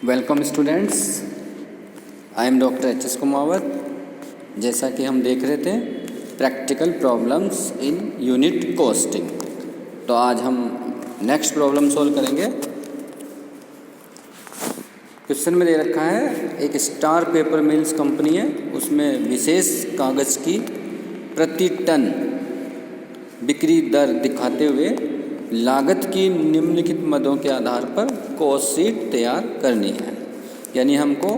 Welcome students, I am doctor HS. Kumawat. जैसा कि हम देख रहे थे practical problems in unit costing, तो आज हम नेक्स्ट प्रॉब्लम सॉल्व करेंगे। क्वेश्चन में दे रखा है एक स्टार पेपर मिल्स कंपनी है, उसमें विशेष कागज़ की प्रति टन बिक्री दर दिखाते हुए लागत की निम्नलिखित मदों के आधार पर कॉस्ट शीट तैयार करनी है। यानी हमको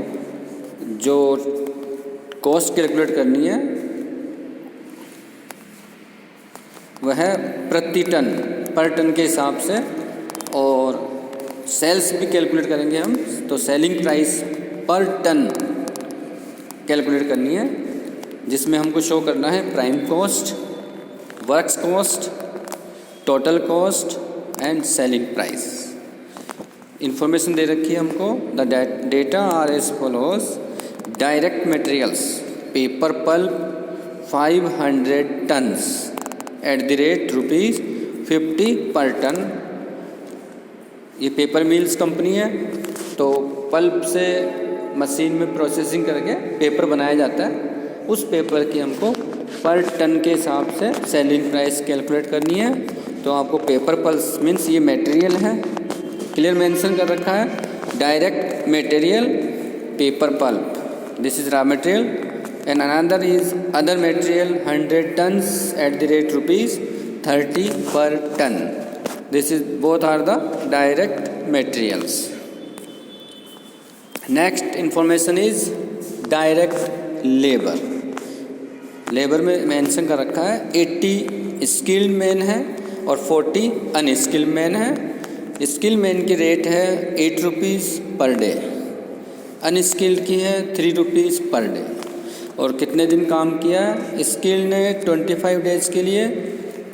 जो कॉस्ट कैलकुलेट करनी है वह प्रति टन पर टन के हिसाब से, और सेल्स भी कैलकुलेट करेंगे हम, तो selling price per ton calculate करनी है, जिसमें हमको शो करना है prime cost, works cost, total cost and selling price. Information दे रखी है हमको। The data are as follows: direct materials paper pulp 500 tons at the rate ₹50 per ton. ये पेपर मिल्स कंपनी है, तो पल्प से मशीन में प्रोसेसिंग करके पेपर बनाया जाता है। उस पेपर की हमको पर टन के हिसाब से सेलिंग प्राइस कैलकुलेट करनी है। तो आपको पेपर पल्प मीन्स ये मटेरियल है, क्लियर मेंशन कर रखा है। Direct material paper pulp, this is raw material, and another is other material 100 tons at the rate ₹30 per ton. This is both are the direct materials. Next information is direct labour. Labour में mention कर रखा है 80 skilled man है और 40 unskilled man है। Skilled man की rate है ₹8 per day, unskilled की है ₹3 पर डे। और कितने दिन काम किया है? स्किल्ड ने 25 डेज़ के लिए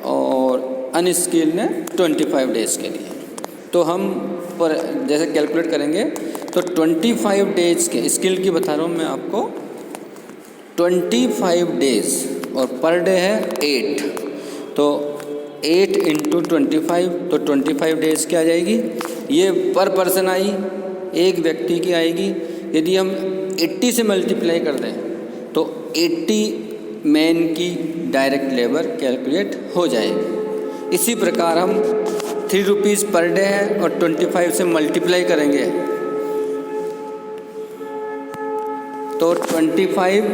और अनस्किल्ड ने 25 डेज़ के लिए। तो हम पर जैसे कैलकुलेट करेंगे तो 25 डेज़ के, स्किल्ड की बता रहा हूँ मैं आपको, 25 डेज़ और पर डे है 8, तो 8 × 25, तो 25 डेज़ की आ जाएगी। ये पर पर्सन आई, एक व्यक्ति की आएगी। यदि हम 80 से मल्टीप्लाई कर दें तो 80 मैन की डायरेक्ट लेबर कैलकुलेट हो जाएगी। इसी प्रकार हम ₹3 पर डे है और 25 से मल्टीप्लाई करेंगे तो 25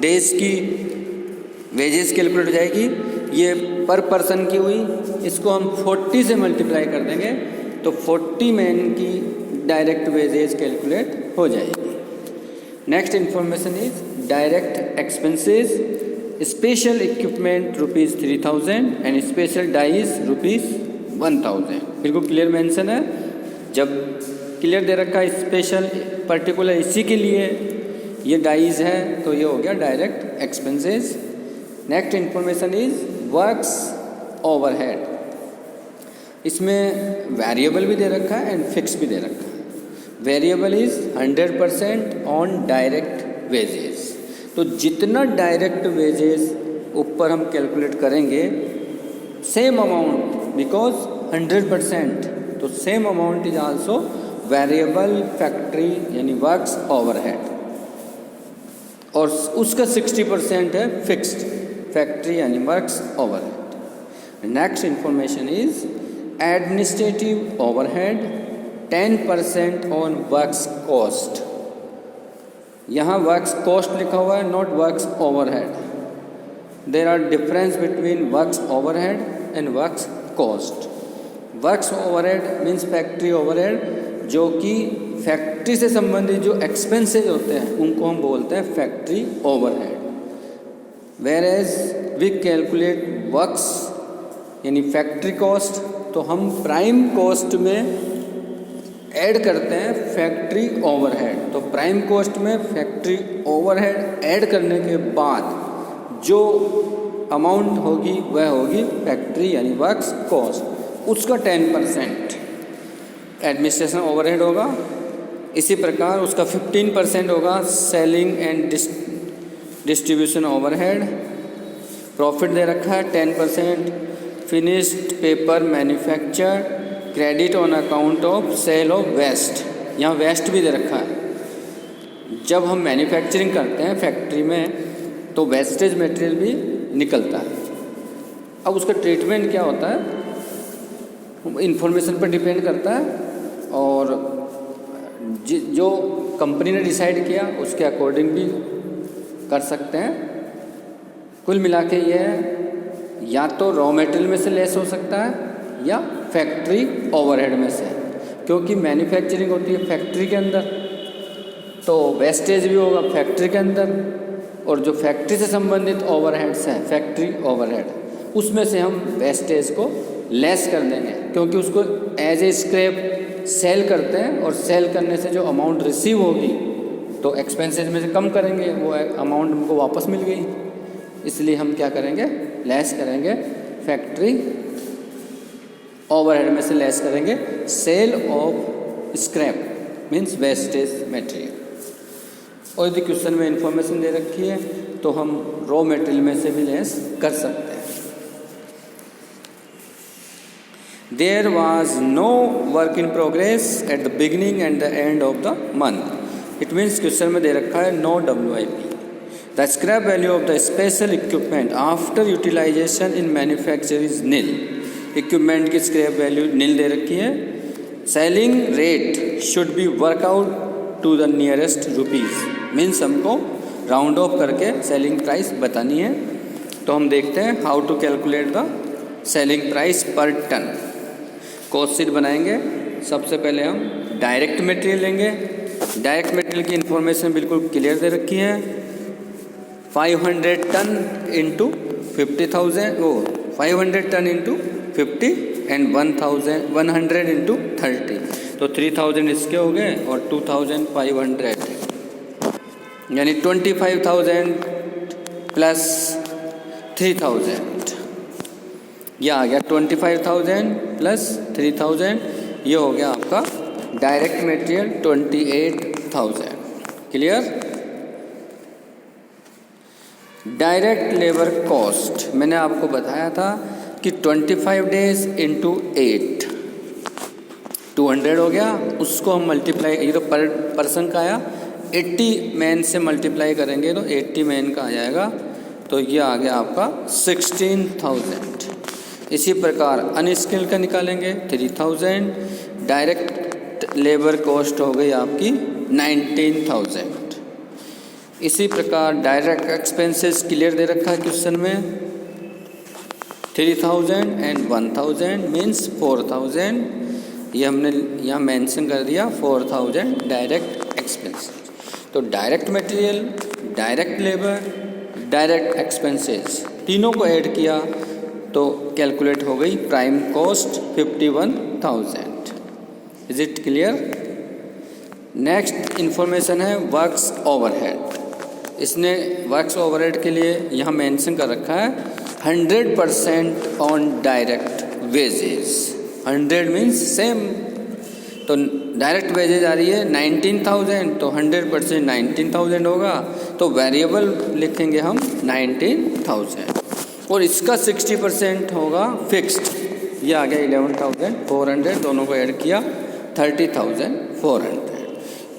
डेज़ की वेजेस कैलकुलेट हो जाएगी। ये पर पर्सन की हुई, इसको हम 40 से मल्टीप्लाई कर देंगे तो 40 मैन की डायरेक्ट वेजेस कैलकुलेट हो जाएगी। Next information is direct expenses. Special equipment ₹3000 and special dies ₹1000। बिल्कुल क्लियर मेंशन है। जब क्लियर दे रखा है स्पेशल पर्टिकुलर इसी के लिए ये डाइज है, तो ये हो गया direct expenses. Next information is works overhead. इसमें वेरिएबल भी दे रखा है एंड फिक्स भी दे रखा है। Variable is 100% on direct wages. तो जितना डायरेक्ट वेजेस ऊपर हम कैलकुलेट करेंगे सेम अमाउंट, बिकॉज 100%, तो same amount is also variable factory यानी वर्क्स ओवरहेड, और उसका 60% है फिक्स्ड फैक्ट्री यानी works overhead. Next information is administrative overhead 10% on works cost. यहाँ वर्क्स कॉस्ट लिखा हुआ है, not works overhead. There are difference between works overhead and works cost. Works overhead means factory overhead, जो कि factory से संबंधित जो एक्सपेंसेस होते हैं उनको हम बोलते हैं factory overhead. Whereas we calculate works यानी फैक्ट्री कॉस्ट, तो हम प्राइम कॉस्ट में ऐड करते हैं फैक्ट्री ओवरहेड। तो प्राइम कॉस्ट में फैक्ट्री ओवरहेड ऐड करने के बाद जो अमाउंट होगी वह होगी फैक्ट्री यानी वर्क्स कॉस्ट, उसका 10% एडमिनिस्ट्रेशन ओवरहेड होगा। इसी प्रकार उसका 15% होगा selling and distribution overhead. Profit दे रखा है 10%। Finished paper manufacture credit on account of sale of waste, यहाँ वेस्ट भी दे रखा है। जब हम मैन्युफैक्चरिंग करते हैं फैक्ट्री में तो वेस्टेज मटेरियल भी निकलता है। अब उसका ट्रीटमेंट क्या होता है इंफॉर्मेशन पर डिपेंड करता है, और जो कंपनी ने डिसाइड किया उसके अकॉर्डिंग भी कर सकते हैं। कुल मिला के ये या तो रॉ मटेरियल में से लेस हो सकता है या फैक्ट्री ओवरहेड में से, क्योंकि मैन्युफैक्चरिंग होती है फैक्ट्री के अंदर, तो वेस्टेज भी होगा फैक्ट्री के अंदर, और जो फैक्ट्री से संबंधित ओवरहेड्स हैं फैक्ट्री ओवरहेड, उसमें से हम वेस्टेज को लेस कर देंगे, क्योंकि उसको एज ए स्क्रैप सेल करते हैं, और सेल करने से जो अमाउंट रिसीव होगी तो एक्सपेंसेस में से कम करेंगे, वो अमाउंट हमको वापस मिल गई, इसलिए हम क्या करेंगे लेस करेंगे फैक्ट्री ओवरहेड में से लेस करेंगे sale of scrap means wastage material. और यदि क्वेश्चन में इंफॉर्मेशन दे रखी है तो हम रॉ मटेरियल में से भी लेस कर सकते हैं। There was no work in progress at the beginning and the end of the month. It means question में दे रखा है no WIP। The scrap value of the special equipment after utilisation in manufacture is nil. Equipment की scrap value nil दे रखी है। Selling rate should be work out to the nearest rupees, means हमको round off करके selling price बतानी है। तो हम देखते हैं how to calculate the selling price per ton. Cost sheet बनाएंगे। सबसे पहले हम डायरेक्ट मटेरियल लेंगे। डायरेक्ट मटेरियल की इंफॉर्मेशन बिल्कुल क्लियर दे रखी है। 500 टन इंटू 50,000, वो 500 टन इंटू 50 एंड 100 इंटू 30, तो 3000 इसके हो गए और 2500 यानी 25,000 प्लस 3000, यह आ गया 25,000 प्लस 3000, ये हो गया आपका direct material 28,000। Clear. Direct labour cost मैंने आपको बताया था कि 25 डेज इंटू 8 200 हो गया। उसको हम मल्टीप्लाई, ये तो पर पर्सन का आया, 80 मैन से मल्टीप्लाई करेंगे तो 80 मैन का आ जाएगा, तो ये आ गया आपका 16,000। इसी प्रकार अनस्किल्ड का निकालेंगे 3000। डायरेक्ट लेबर कॉस्ट हो गई आपकी 19,000। इसी प्रकार डायरेक्ट एक्सपेंसेस क्लियर दे रखा है क्वेश्चन में, 3000 एंड 1000 मीन्स 4000। ये हमने यहाँ मेंशन कर दिया 4000 डायरेक्ट एक्सपेंसेस। तो direct material, direct labour, direct expenses तीनों को ऐड किया तो कैलकुलेट हो गई prime cost 51,000। Is it clear. Next information है वर्क्स ओवरहेड। इसने वर्क्स ओवरहेड के लिए यहाँ मेंशन कर रखा है 100% on direct wages. 100 means same, तो डायरेक्ट वेजेज आ रही है 19,000, तो 100% 19,000 होगा, तो वेरिएबल लिखेंगे हम 19,000 और इसका 60% होगा फिक्स्ड। ये आ गया 11,400, दोनों को ऐड किया 30,400।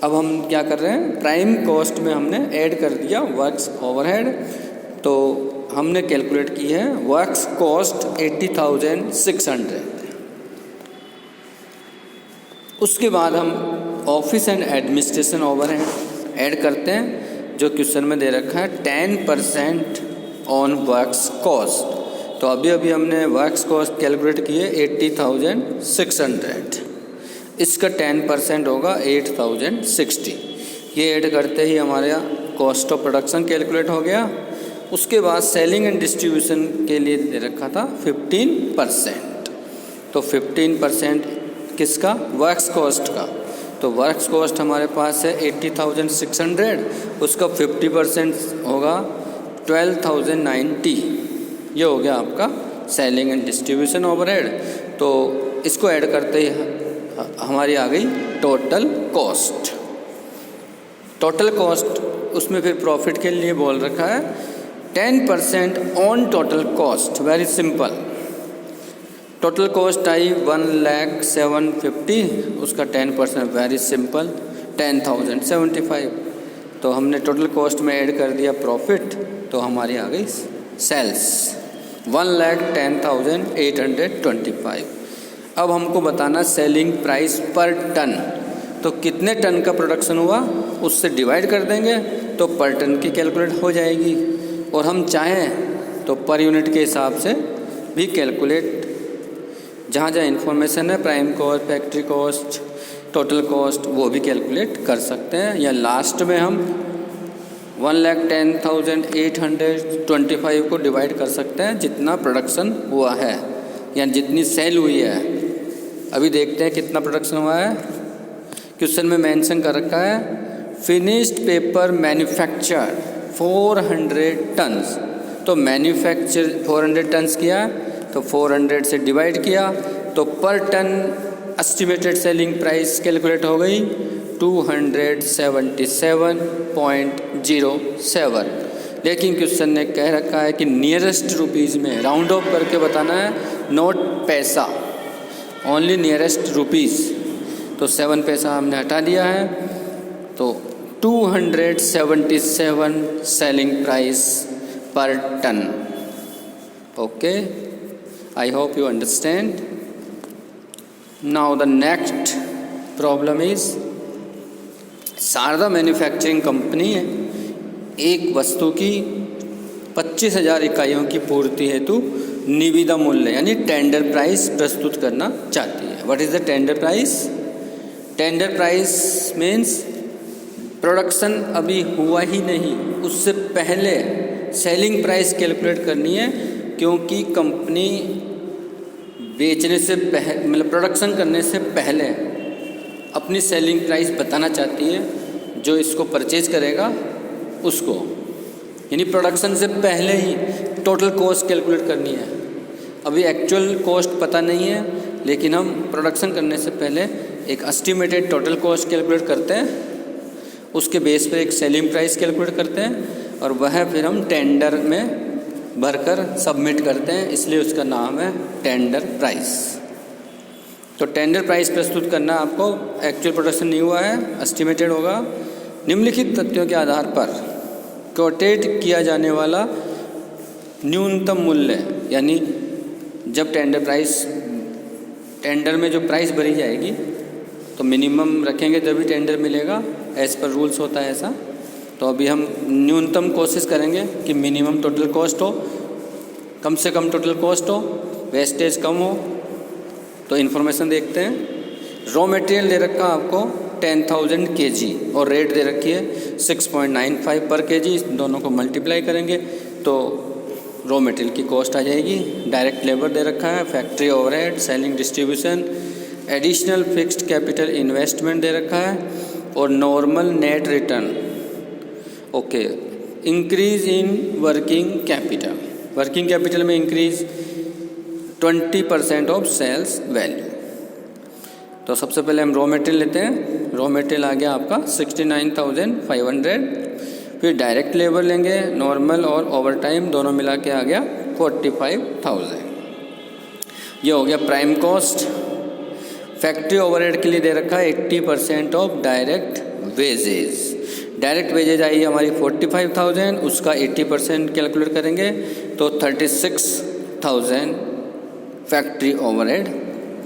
अब हम क्या कर रहे हैं, प्राइम कॉस्ट में हमने ऐड कर दिया वर्क्स ओवरहेड, तो हमने कैलकुलेट की है वर्क्स कॉस्ट 80,600। उसके बाद हम office and administration overhead add करते हैं, जो क्वेश्चन में दे रखा है 10% ऑन वर्क्स कॉस्ट। तो अभी अभी हमने वर्क्स कॉस्ट कैलकुलेट की है 80,600, इसका 10% होगा 8,060। ये ऐड करते ही हमारे कॉस्ट ऑफ प्रोडक्शन कैलकुलेट हो गया। उसके बाद सेलिंग एंड डिस्ट्रीब्यूशन के लिए दे रखा था 15%, तो 15% किसका, वर्क्स कॉस्ट का। तो वर्क्स कॉस्ट हमारे पास है 80,600, उसका 50% होगा 12,090। ये हो गया आपका सेलिंग एंड डिस्ट्रीब्यूशन ओवरहेड। तो इसको ऐड करते ही हमारी आ गई टोटल कॉस्ट। टोटल कॉस्ट उसमें फिर प्रॉफिट के लिए बोल रखा है 10% on total cost. Very simple, total cost आई 1,0750, उसका 10%, वेरी सिंपल, 10,075। तो हमने टोटल कॉस्ट में ऐड कर दिया प्रॉफिट, तो हमारी आ गई सेल्स 1,10,825। अब हमको बताना सेलिंग प्राइस पर टन, तो कितने टन का प्रोडक्शन हुआ उससे डिवाइड कर देंगे तो पर टन की कैलकुलेट हो जाएगी। और हम चाहें तो पर यूनिट के हिसाब से भी कैलकुलेट, जहाँ जहाँ इन्फॉर्मेशन है prime cost, factory cost, total cost, वो भी कैलकुलेट कर सकते हैं। या लास्ट में हम 1,10,825 को डिवाइड कर सकते हैं जितना प्रोडक्शन हुआ है या जितनी सेल हुई है। अभी देखते हैं कितना प्रोडक्शन हुआ है। क्वेश्चन में मेंशन कर रखा है फिनिश्ड पेपर मैन्युफैक्चर 400 टन्स, तो मैन्युफैक्चर 400 टन्स किया तो 400 से डिवाइड किया तो per ton estimated selling price calculate हो गई 277.07। लेकिन क्वेश्चन ने कह रखा है कि नियरेस्ट रुपीज़ में राउंड ऑफ करके बताना है, नोट पैसा, ओनली नियरेस्ट रुपीज़। तो 7 पैसा हमने हटा दिया है, तो 277 selling price per ton. Okay, I hope you understand. Now the next problem is, Sharda manufacturing company है एक वस्तु की 25,000 इकाइयों की पूर्ति हेतु निविदा मूल्य यानी टेंडर प्राइस प्रस्तुत करना चाहती है। What is the tender price? Tender price means production अभी हुआ ही नहीं, उससे पहले सेलिंग प्राइस कैलकुलेट करनी है, क्योंकि कंपनी बेचने से पहले मतलब प्रोडक्शन करने से पहले अपनी सेलिंग प्राइस बताना चाहती है जो इसको परचेज करेगा उसको, यानी प्रोडक्शन से पहले ही टोटल कॉस्ट कैलकुलेट करनी है। अभी एक्चुअल कॉस्ट पता नहीं है, लेकिन हम प्रोडक्शन करने से पहले एक एस्टिमेटेड टोटल कॉस्ट कैलकुलेट करते हैं, उसके बेस पे एक सेलिंग प्राइस कैलकुलेट करते हैं और वह फिर हम टेंडर में भरकर सबमिट करते हैं, इसलिए उसका नाम है टेंडर प्राइस। तो टेंडर प्राइस प्रस्तुत करना आपको, एक्चुअल प्रोडक्शन नहीं हुआ है, एस्टिमेटेड होगा। निम्नलिखित तथ्यों के आधार पर कोटेड किया जाने वाला न्यूनतम मूल्य, यानी जब टेंडर में जो प्राइस भरी जाएगी तो मिनिमम रखेंगे तभी टेंडर मिलेगा, एज़ पर रूल्स होता है ऐसा। तो अभी हम न्यूनतम कोशिश करेंगे कि मिनिमम टोटल कॉस्ट हो, कम से कम टोटल कॉस्ट हो, वेस्टेज कम हो। तो इन्फॉर्मेशन देखते हैं। रॉ मटेरियल दे रखा आपको 10,000 kg और रेट दे रखी है 6.95 पर kg, दोनों को मल्टीप्लाई करेंगे तो रॉ मटेरियल की कॉस्ट आ जाएगी। डायरेक्ट लेबर दे रखा है, factory overhead, selling distribution, additional fixed capital investment दे रखा है और normal net return. Okay, increase in working capital, working capital में इंक्रीज 20% ऑफ सेल्स वैल्यू। तो सबसे पहले हम रॉ मटेरियल लेते हैं। रॉ मटेरियल आ गया आपका 69,500, फिर डायरेक्ट लेबर लेंगे, नॉर्मल और ओवरटाइम दोनों मिला के आ गया 45,000। ये हो गया प्राइम कॉस्ट। फैक्ट्री ओवरहेड के लिए दे रखा है 80% of direct wages. Direct wages आई हमारी 45,000, उसका 80% कैलकुलेट करेंगे तो 36,000 फैक्ट्री ओवरहेड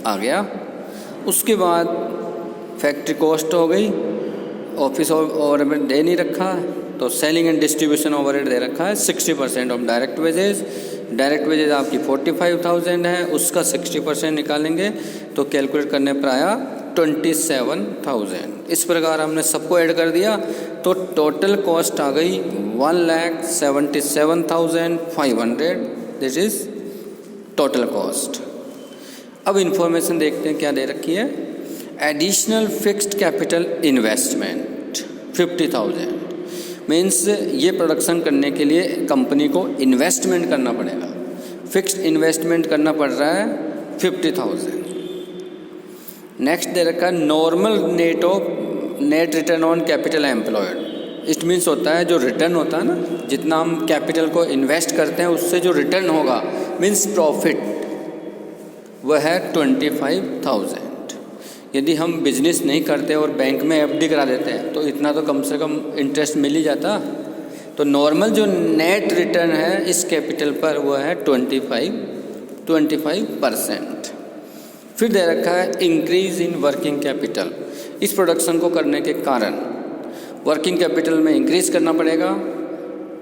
आ गया। उसके बाद फैक्ट्री कॉस्ट हो गई, ऑफिस ओवरहेड दे नहीं रखा, तो सेलिंग एंड डिस्ट्रीब्यूशन ओवरहेड दे रखा है 60% of direct wages. Direct wages आपकी 45,000 है, उसका 60% निकालेंगे तो कैलकुलेट करने पर आया 27,000। इस प्रकार हमने सबको ऐड कर दिया तो टोटल कॉस्ट आ गई 1,77,500, दिस इज़ टोटल कॉस्ट। अब इन्फॉर्मेशन देखते हैं क्या दे रखी है। Additional fixed capital investment 50,000 means ये प्रोडक्शन करने के लिए कंपनी को इन्वेस्टमेंट करना पड़ेगा, फिक्स्ड इन्वेस्टमेंट करना पड़ रहा है 50,000। नेक्स्ट दे रखा है normal net return on capital employed. It means होता है जो रिटर्न होता है ना, जितना हम कैपिटल को इन्वेस्ट करते हैं उससे जो रिटर्न होगा मीन्स प्रॉफिट, वह है 25,000। यदि हम बिजनेस नहीं करते और बैंक में एफडी करा देते हैं तो इतना तो कम से कम इंटरेस्ट मिल ही जाता। तो नॉर्मल जो नेट रिटर्न है इस कैपिटल पर वो है 25%। फिर दे रखा है इंक्रीज इन वर्किंग कैपिटल। इस प्रोडक्शन को करने के कारण वर्किंग कैपिटल में इंक्रीज करना पड़ेगा,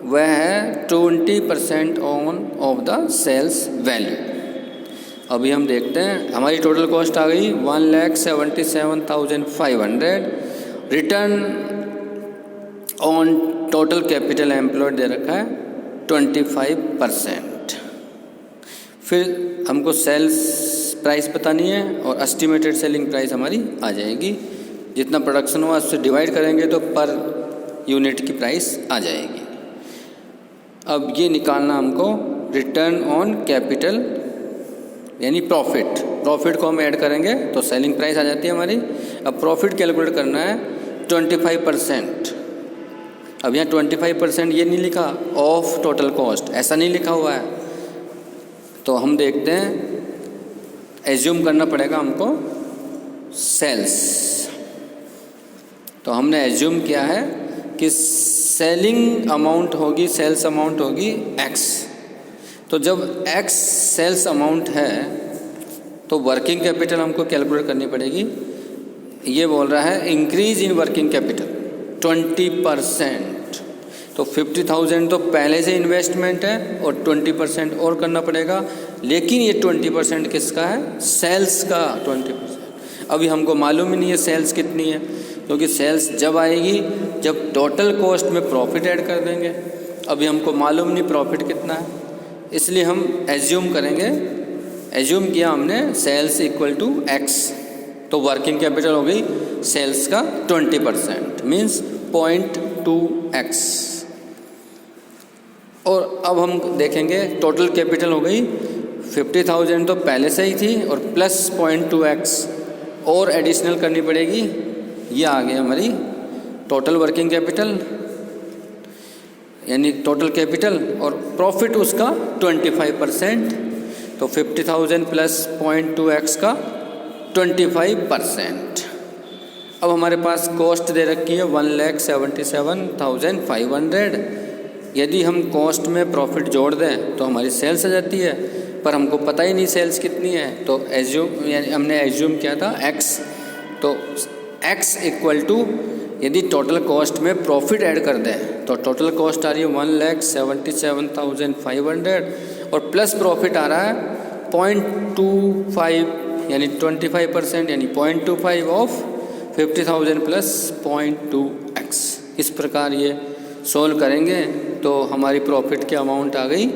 वह है 20% ऑफ द सेल्स वैल्यू। अभी हम देखते हैं, हमारी टोटल कॉस्ट आ गई 1,77,500। Return on total capital employed दे रखा है 25%। फिर हमको सेल्स प्राइस बतानी है और एस्टिमेटेड सेलिंग प्राइस हमारी आ जाएगी। जितना प्रोडक्शन हुआ उससे डिवाइड करेंगे तो पर यूनिट की प्राइस आ जाएगी। अब ये निकालना हमको रिटर्न ऑन कैपिटल यानी प्रॉफिट को हम ऐड करेंगे तो सेलिंग प्राइस आ जाती है हमारी। अब प्रॉफिट कैलकुलेट करना है 25%। अब यहाँ 25% ये नहीं लिखा ऑफ टोटल कॉस्ट, ऐसा नहीं लिखा हुआ है। तो हम देखते हैं, एज्यूम करना पड़ेगा हमको सेल्स। तो हमने एज्यूम किया है कि सेलिंग अमाउंट होगी, सेल्स अमाउंट होगी x। तो जब x सेल्स अमाउंट है तो वर्किंग कैपिटल हमको कैलकुलेट करनी पड़ेगी। ये बोल रहा है इंक्रीज इन वर्किंग कैपिटल 20%। तो 50,000 तो पहले से इन्वेस्टमेंट है और 20% और करना पड़ेगा। लेकिन ये 20% किसका है? सेल्स का 20%। अभी हमको मालूम ही नहीं है सेल्स कितनी है, क्योंकि सेल्स जब आएगी जब टोटल कॉस्ट में प्रॉफिट ऐड कर देंगे। अभी हमको मालूम नहीं प्रॉफिट कितना है, इसलिए हम एज्यूम करेंगे। एज्यूम किया हमने सेल्स इक्वल टू x। तो वर्किंग कैपिटल हो गई सेल्स का 20% मीन्स 0.2x। और अब हम देखेंगे टोटल कैपिटल हो गई 50,000 तो पहले से ही थी और प्लस 0.2x और एडिशनल करनी पड़ेगी। ये आ गई हमारी टोटल वर्किंग कैपिटल यानी टोटल कैपिटल और प्रॉफिट उसका 25%। तो 50,000 प्लस 0.2x का 25%। अब हमारे पास कॉस्ट दे रखी है 1,77,500। यदि हम कॉस्ट में प्रॉफिट जोड़ दें तो हमारी सेल्स आ जाती है, पर हमको पता ही नहीं सेल्स कितनी है। तो एज्यूम यानी हमने एज्यूम किया था x। तो x इक्वल टू यदि टोटल कॉस्ट में प्रॉफिट ऐड कर दें तो टोटल कॉस्ट आ रही है 1,77,500 और प्लस प्रॉफिट आ रहा है 0.25 यानी 25% यानी 0.25 ऑफ 50,000 प्लस 0.2x। इस प्रकार ये सोल्व करेंगे तो हमारी प्रॉफिट की अमाउंट आ गई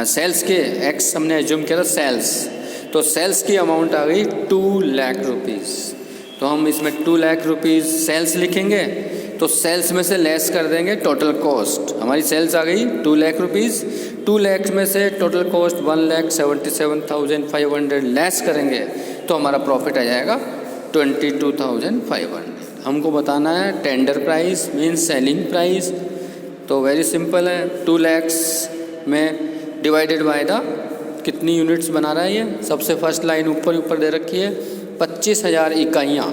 सेल्स के x हमने एज्यूम किया था सेल्स, तो सेल्स की अमाउंट आ गई 2 लाख रुपीज़। तो हम इसमें 2 लाख रुपीज़ सेल्स लिखेंगे तो सेल्स में से लेस कर देंगे टोटल कॉस्ट। हमारी सेल्स आ गई 2 लाख रुपीज़। 2 लाख में से टोटल कॉस्ट 1,77,500 लेस करेंगे तो हमारा प्रॉफिट आ जाएगा 22,500। हमको बताना है tender price means selling price. तो वेरी सिंपल है, 2 लाख में डिवाइडेड बाय द कितनी यूनिट्स बना रहा है ये। सबसे फर्स्ट लाइन ऊपर दे रखी है 25,000 इकाइयाँ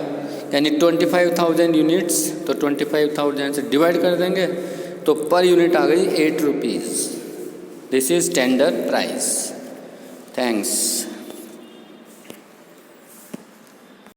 यानी 25,000 यूनिट्स। तो 25,000 से डिवाइड कर देंगे तो पर यूनिट आ गई 8 rupees. This is tender price. Thanks.